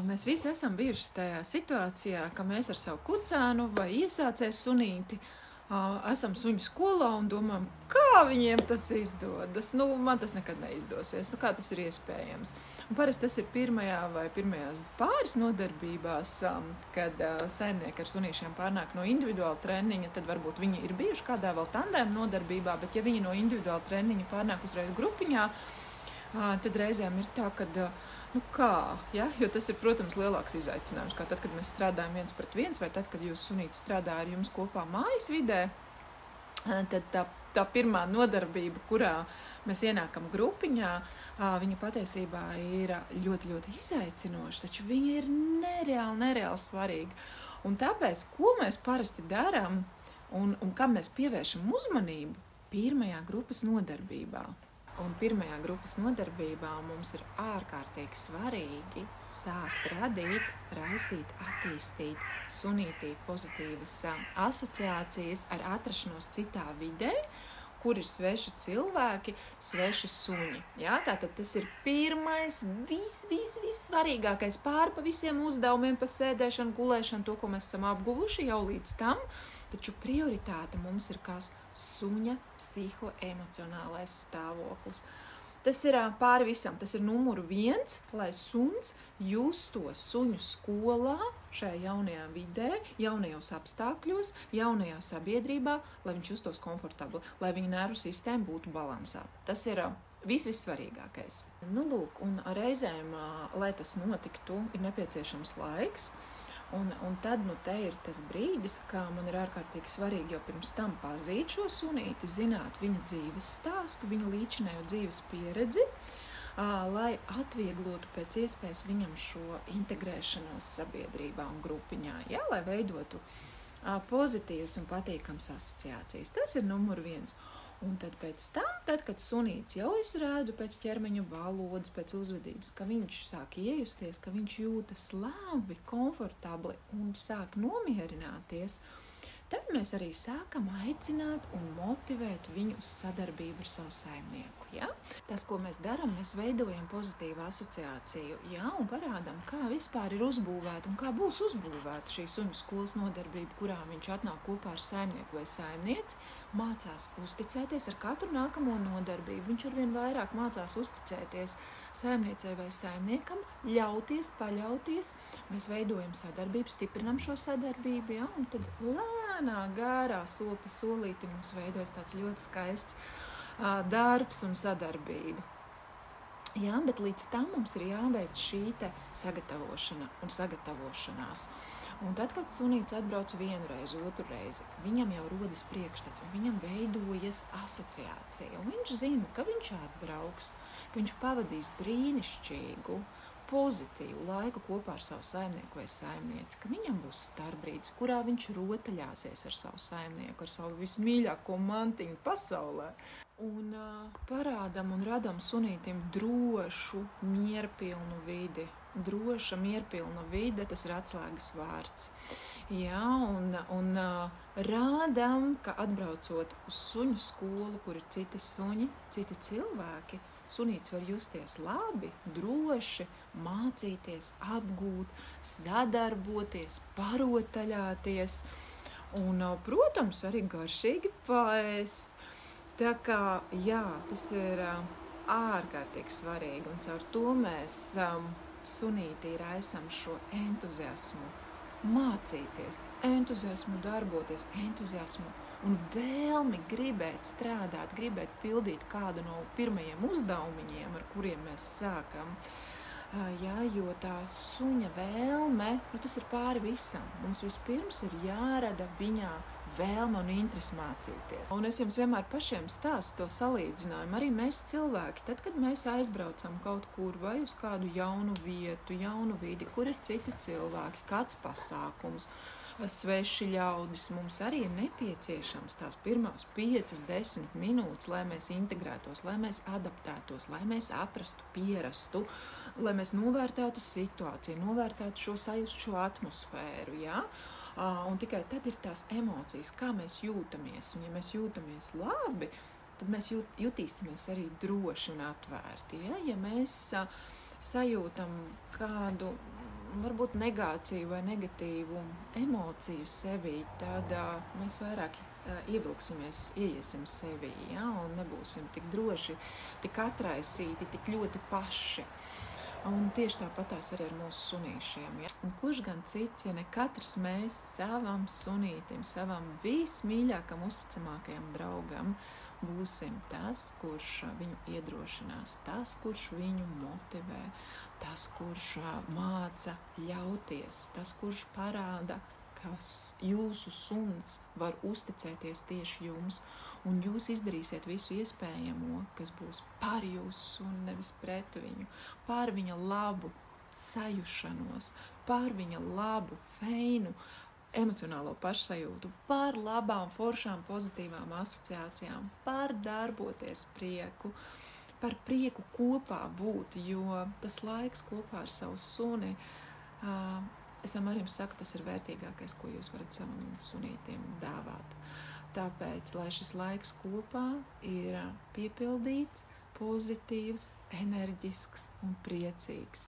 Mēs visi esam bijuši tajā situācijā, ka mēs ar savu kucēnu vai iesācēs sunīti esam suņu skolā un domājam, kā viņiem tas izdodas. Man tas nekad neizdosies. Kā tas ir iespējams? Un parasti tas ir pirmajā vai pirmajās pāris nodarbībās, kad saimnieki ar sunīšiem pārnāk no individuāla treniņa, tad varbūt viņi ir bijuši kādā vēl tandēm nodarbībā, bet ja viņi no individuāla treniņa pārnāk uzreiz grupiņā, tad reizēm ir tā, ka jo tas ir, protams, lielāks izaicinājums, kā tad, kad mēs strādājam viens pret viens, vai tad, kad jūs sunītis strādā ar jums kopā mājas vidē, tad tā pirmā nodarbība, kurā mēs ienākam grupiņā, viņa patiesībā ir ļoti, ļoti izaicinoša, taču viņa ir nereāli svarīga. Un tāpēc, ko mēs parasti darām un kam mēs pievēršam uzmanību pirmajā grupas nodarbībā. Un pirmajā grupas nodarbībā mums ir ārkārtīgi svarīgi sākt radīt, raisīt, attīstīt sunītī pozitīvas asociācijas ar atrašanos citā vidē, kur ir sveši cilvēki, sveši suņi. Tātad tas ir pirmais, vissvarīgākais pāri pa visiem uzdevumiem, pa sēdēšanu, gulēšanu, to, ko mēs esam apguvuši jau līdz tam, taču prioritāte mums ir kas suņa psihoemocionālais stāvoklis. Tas ir pāri visam, tas ir numuru 1, lai suns justos suņu skolā, šajā jaunajā vidē, jaunajos apstākļos, jaunajā sabiedrībā, lai viņš justos komfortabli, lai viņa nervu sistēma būtu balansā. Tas ir vissvarīgākais. Un reizēm, lai tas notiktu, ir nepieciešams laiks. Un tad te ir tas brīdis, kā man ir ārkārtīgi svarīgi jau pirms tam pazīt šo sunīti, zināt viņa dzīves stāstu, viņa līdzinējo dzīves pieredzi, lai atvieglotu pēc iespējas viņam šo integrēšanos sabiedrībā un grupiņā, lai veidotu pozitīvas un patīkams asociācijas. Tas ir numur 1. Un tad pēc tam, kad sunīts jau es redzu pēc ķermeņa valodas, pēc uzvedības, ka viņš sāk iejusties, ka viņš jūtas labi, komfortabli un sāk nomierināties, tad mēs arī sākam aicināt un motivēt viņu uz sadarbību ar savu saimnieku. Tas, ko mēs darām, mēs veidojam pozitīvu asociāciju, un parādām, kā vispār ir uzbūvēta un kā būs uzbūvēta šī suņu skolas nodarbība, kurā viņš atnāk kopā ar saimnieku vai saimnieci, mācās uzticēties ar katru nākamo nodarbību. Viņš arvien vairāk mācās uzticēties saimniecei vai saimniekam, ļauties, paļauties. Mēs veidojam sadarbību, stiprinam šo sadarbību, un tad lēnā, gārā, sopa solīti mums veidojas tāds ļoti skaists darbs un sadarbība. Bet līdz tam mums ir jāveic šī te sagatavošana un sagatavošanās. Un tad, kad sunīts atbrauc vienu reizi, otru reizi, viņam jau rodas priekšstats, un viņam veidojas asociācija. Un viņš zina, ka viņš atbrauks, ka viņš pavadīs brīnišķīgu, pozitīvu laiku kopā ar savu saimnieku vai saimnieci, ka viņam būs starpbrīdis, kurā viņš rotaļāsies ar savu saimnieku, ar savu vismīļāko mantiņu pasaulē. Un parādam un radam sunītim drošu, mierpilnu vidi. Droša, mierpilna vide, tas ir atslēgas vārds. Un rādam, ka atbraucot uz suņu skolu, kur ir citi suņi, citi cilvēki, sunīts var justies labi, droši, mācīties, apgūt, sadarboties, parotaļāties un, protams, arī garšīgi paēst. Tā kā, tas ir ārkārtīgi svarīgi, un caur to mēs sunītī raisam šo entuziasmu mācīties, entuziasmu darboties, entuziasmu un vēlmi gribēt strādāt, gribēt pildīt kādu no pirmajiem uzdevumiņiem, ar kuriem mēs sākam. Jo tā suņa vēlme, tas ir pāri visam. Mums vispirms ir jārada viņā vēlme un interesi mācīties. Un es jums vienmēr pašiem stāstu to salīdzinājumu. Arī mēs cilvēki, tad, kad mēs aizbraucam kaut kur vai uz kādu jaunu vietu, jaunu vidi, kur ir citi cilvēki, kāds pasākums, sveši ļaudis, mums arī ir nepieciešams tās pirmās 5-10 minūtes, lai mēs integrētos, lai mēs adaptētos, lai mēs aprastu, pierastu, lai mēs novērtētu situāciju, novērtētu šo sajust, šo atmosfēru, Un tikai tad ir tās emocijas, kā mēs jūtamies. Un ja mēs jūtamies labi, tad mēs jutīsimies arī droši un atvērti. Ja mēs sajūtam kādu varbūt negāciju vai negatīvu emociju sevī, tad mēs vairāk ievilksimies, ieiesim sevī, ja? Un nebūsim tik droši, tik atraisīti, tik ļoti paši. Un tieši tāpatās arī ar mūsu sunīšiem. Ja? Un kurš gan cits, ja ne katrs mēs savam sunītim, savam vismīļākam, uzticamākajam draugam, būsim tas, kurš viņu iedrošinās, tas, kurš viņu motivē, tas, kurš māca ļauties, tas, kurš parāda, ka jūsu suns var uzticēties tieši jums, un jūs izdarīsiet visu iespējamo, kas būs par jūsu sunu, nevis pret viņu, par viņa labu sajušanos, par viņa labu, feinu, emocionālo pašsajūtu, par labām, foršām, pozitīvām asociācijām, par darboties prieku, par prieku kopā būt, jo tas laiks kopā ar savu suni, es vienmēr jums saku, tas ir vērtīgākais, ko jūs varat savam sunītiem dāvāt. Tāpēc, lai šis laiks kopā ir piepildīts, pozitīvs, enerģisks un priecīgs.